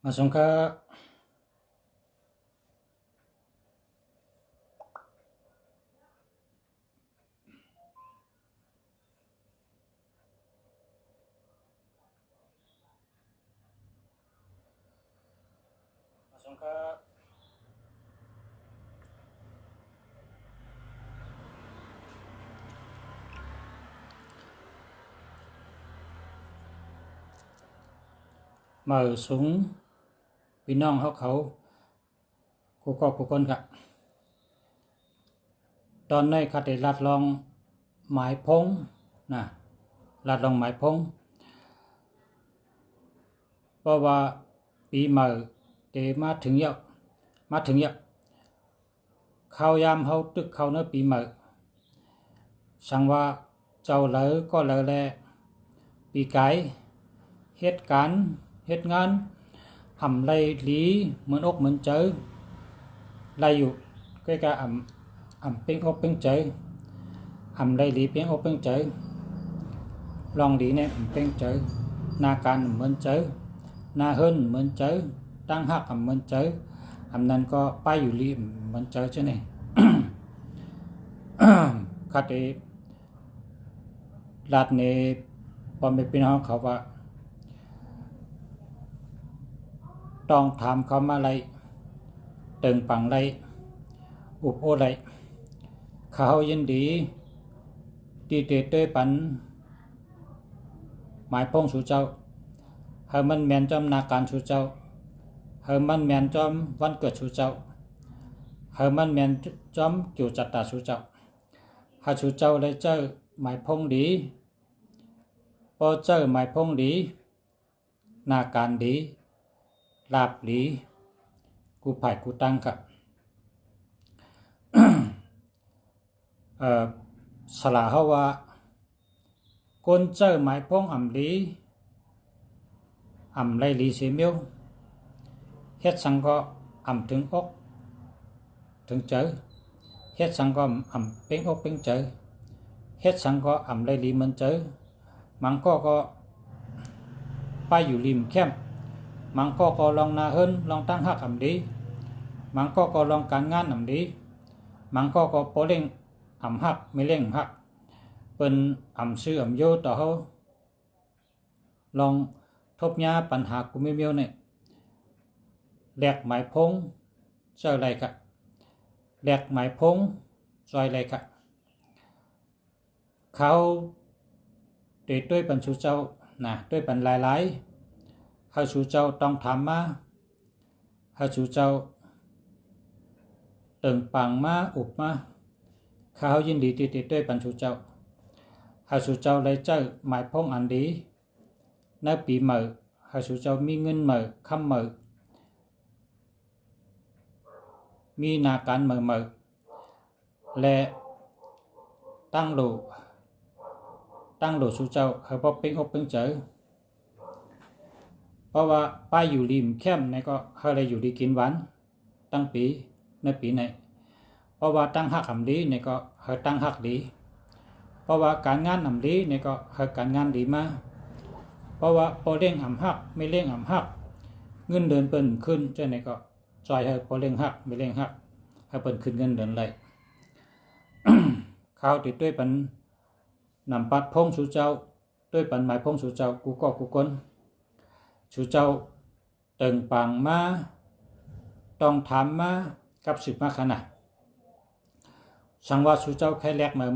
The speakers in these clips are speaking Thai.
มาสงเคราะห์มาสูงพี่น้องเขากูก็กูคนค่ะตอนนี้เขาได้ลัดลองหมายพงนะลัดลองหมายพงเพราะว่าปีใหม่เดมาถึงเยอะเข้ายามเขาตึกเขาเนื้อปีใหม่สังว่าเจ้าเหลือก็เหลือแลปีไก่เหตุการณ์เหตุงานอำไรหลีเหมือนอกเหมือนเจอไรอยู่ใกล้ๆอำเป็นอกเป็นเจออำไรหลีเป็นอกเป็นเจอลองดีเนี่ยเป็นเจอนาการเหมือนเจอนาเฮิรนเหมือนเจอตั้งหักเหมือนเจอนั้นก็ไปอยู่ลีเหมือนเจอใช่ไหม คัดเอลาดเนพอไม่เป็นห้องเขาว่าต้องถามเขามาอะไรตึงปังอะไรอุบโออะไรเขายินดีดีเตเตปันหมายพงสู่เจ้าเฮามันแมนจอมนาการสู่เจ้าเฮามันแมนจอมวันเกิดสู่เจ้าเฮามันแมนจอมเกี่ยวจัตตาสู่เจ้าหาสู่เจ้าเลยเจ้าหมายพงดีพอเจ้าหมายพงดีนาการดีลาบดีกูไผ่กูตั้งค่ะสละเฮาว่าคนเจอหมายพงอำลีอำไรลีเสียเมียวเฮ็ดสังก็อำถึงอกถึงเจอเฮ็ดสังก็อำเป็นอกเป็นเจอเฮ็ดสังก็อำไรลีมันเจอมังก็ไปอยู่ริมแคมมังก็ลองนาเฮิรนลองตั้งหักอำดีมังก็ลองการงานอำดีมังก็โปเล่งอำหักไม่เล่งหักเป็นอำซื้ออำโยต่อเขาลองทบยาปัญหากูไม่เมียวเนี่ยแหลกหมายพงเจ้าไรค่ะแหลกหมายพงซอยไรค่ะเขาเดทด้วยปัญชูเจ้านะด้วยปัญหลายเขาชูเจ้าต้องถามมาเขาชูเจ้าตึงปังมาอุบมาเขายินดีติดด้วยปัญชูเจ้าเขาชูเจ้าเลยเจ้าหมายพงอันดีในปีใหม่เขาชูเจ้ามีเงินใหม่คำใหม่มีนาการใหม่และตั้งโลชูเจ้าเขาพอเป็นอกเป็นเจอเพราะว่าไปอยู่ริมแคมในก็เขาเลยอยู่ดีกินหวานตั้งปีในปีไหนเพราะว่าตั้งหักอำดีในก็เขาตั้งหักดีเพราะว่าการงานอำดีในก็เขาการงานดีมาเพราะว่าพอเร่งอำหักไม่เร่งอำหักเงินเดือนเปิ้นขึ้นเจ้าในก็จอยให้พอเร่งหักไม่เร่งหักให้เปิ้นขึ้นเงินเดือนไร ข้าวติดด้วยปันนำปัดพงสู่เจ้าด้วยปันหมายพงสู่เจ้ากูก็กูคนสู่เจ้าเติงปังมาต้องถามมากับสืบมาขนาดสังว่าสู่เจ้าแค่แลกมือ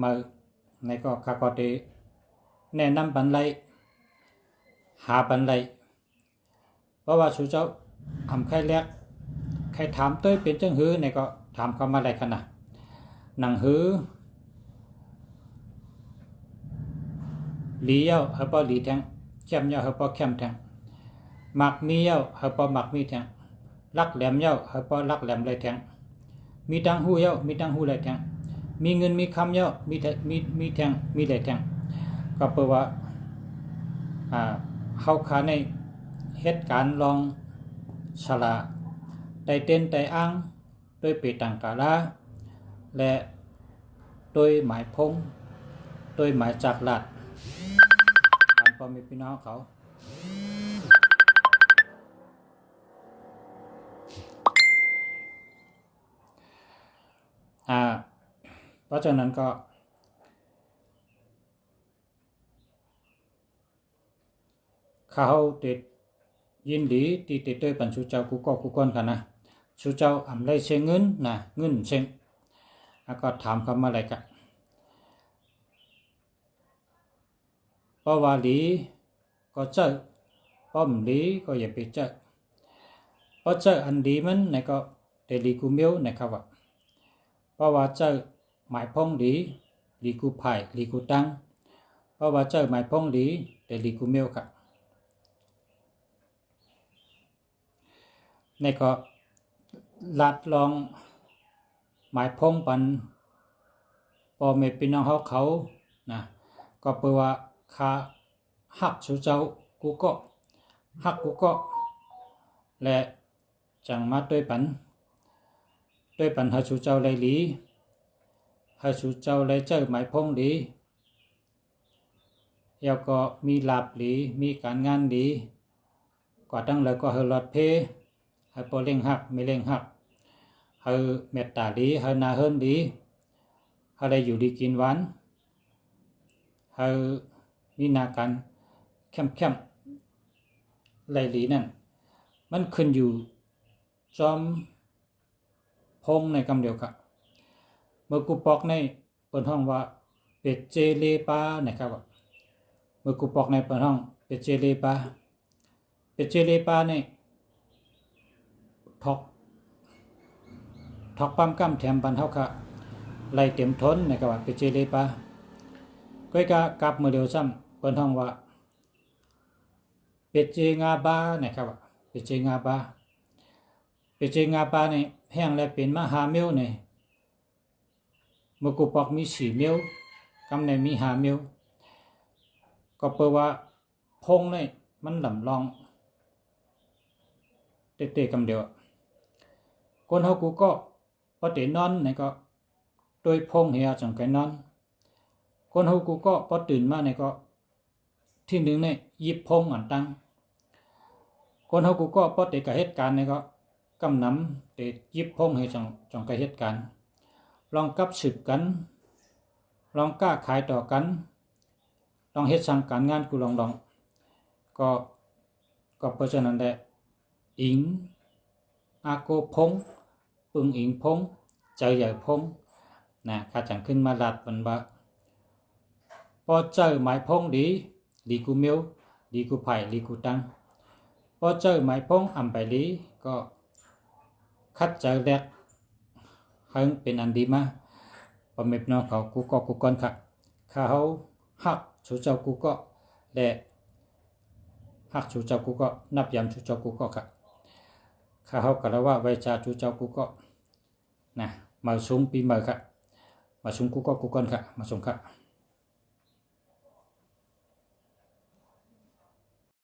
ในก็ข้าก็ได้แนะนำปันไรหาปันไรเพราะว่าสู่เจ้าทำแค่แลกใครถามต้วยเป็นจังหื้อในก็ถามเขามาไรขนาดหนังหื้อลีเย้าเฮาปอลีแทงแคมเย้าเฮาปอแคมแทงมักมีเย้าเฮาปอมักมีแทงลักแหลมเย้าเฮาปอลักแหลมไรแทงมีตังหูเย้ามีตังหูไรแทงมีเงินมีคำเย้ามีแทงมีไรแทงก็แปลว่าเฮาขาในเหตุการณ์ลองฉลาได้เต้นได้อ้างด้วยเปตังกาลาและ โดยหมายพงโดยหมายจากหลัดตามพ่อแม่พี่น้องเขาเพราะฉะนั้นก็เขาติดยินดีที่ติดด้วยปัญชุเจ้ากูก็กูก้อนกันนะชุเจ้าอำไรเชงเงินนะเงินเชงแล้วก็ถามคำอะไรกันเพราะว่าหลีก็เจอป้อมหลีก็อย่าไปเจอเพราะเจออันดีมันในก็เดลีกูเมียวนะครับว่าเพราะว่าเจอหมายพงหลีหลีกูไผ่หลีกูตังเพราะว่าเจอหมายพงหลีเดลีกูเมียวครับในก็ลัดลองหมายพงปันพอเมพี่น้องเขานะก็เปว่าคาหักชูเจ้ากูก็หักกูก็และจังมาด้วยปันหาชูเจ้าเลยหลีหาชูเจ้าเลยเจอหมายพงหลีแล้วก็มีลาบหลีมีการงานหลีกว่าตั้งเลยก็เฮลอดเพให้พอเล่งหักไม่เล่งหักให้เมตตาดีให้นาเฮิรนดีให้ได้อยู่ดีกินหวานให้มีนาการเข้มไหลหลีนั่นมันขึ้นอยู่จอมพงในคำเดียวกันเมื่อกูปอกในเปิดห้องว่าเป็ดเจเลปานะครับเมื่อกูปอกในเปิดห้องเป็ดเจเลปาเนี่ยทอกปั๊มกั้มแถมบันเท่าค่ะไล่เต็มทนนะครับว่าเป็ดเจเลปาก็กะกลับมือเดียวซ้ำเปิดห้องว่าเป็ดเจงาบานะครับว่าเป็ดเจงาบาเนี่ยแห้งและเป็นมหาเมียวเนี่ยเมื่อกูปอกมี4 เมียวกำในมี5 เมียวก็เปว่าพงเนี่ยมันหล่ำลองเตะๆกำเดียวคนเฮากูก็พอเตะนอนเนี่ยก็โดยพงเฮียจังไกนอนคนเฮากูก็พอตื่นมาเนี่ยก็ที่หนึ่งเนี่ยยิบพงอันตั้งคนเฮากูก็พอเตะกับเหตุการณ์เนี่ยก็กำนำเตะยิบพงให้จังกับเหตุการณ์ลองกับสืบกันลองกล้าขายต่อกันลองเฮ็ดสั่งการงานกูลองก็เพราะฉะนั้นแหละอิงอาโกพงปึงอิงพงเจอใหญ่พงนะข้าจังขึ้นมาลัดบันบะพอเจอหมายพงดีกูเมียวดีกูไผ่ดีกูตังพอเจอหมายพงอ่ำไปลีก็คัดเจอแดกให้เป็นอันดีมาพอเมบน้องเขากูก็กูก่อนค่ะเขาหักชูเจ้ากูก็และหักชูเจ้ากูก็นับยำชูเจ้ากูก็ค่ะเขากล่าวว่าไว้ชาชูเจ้ากูก็นะมาสูงปีใหม่ค่ะมาสูงกูก็กูก่อนค่ะมาส่งค่ะ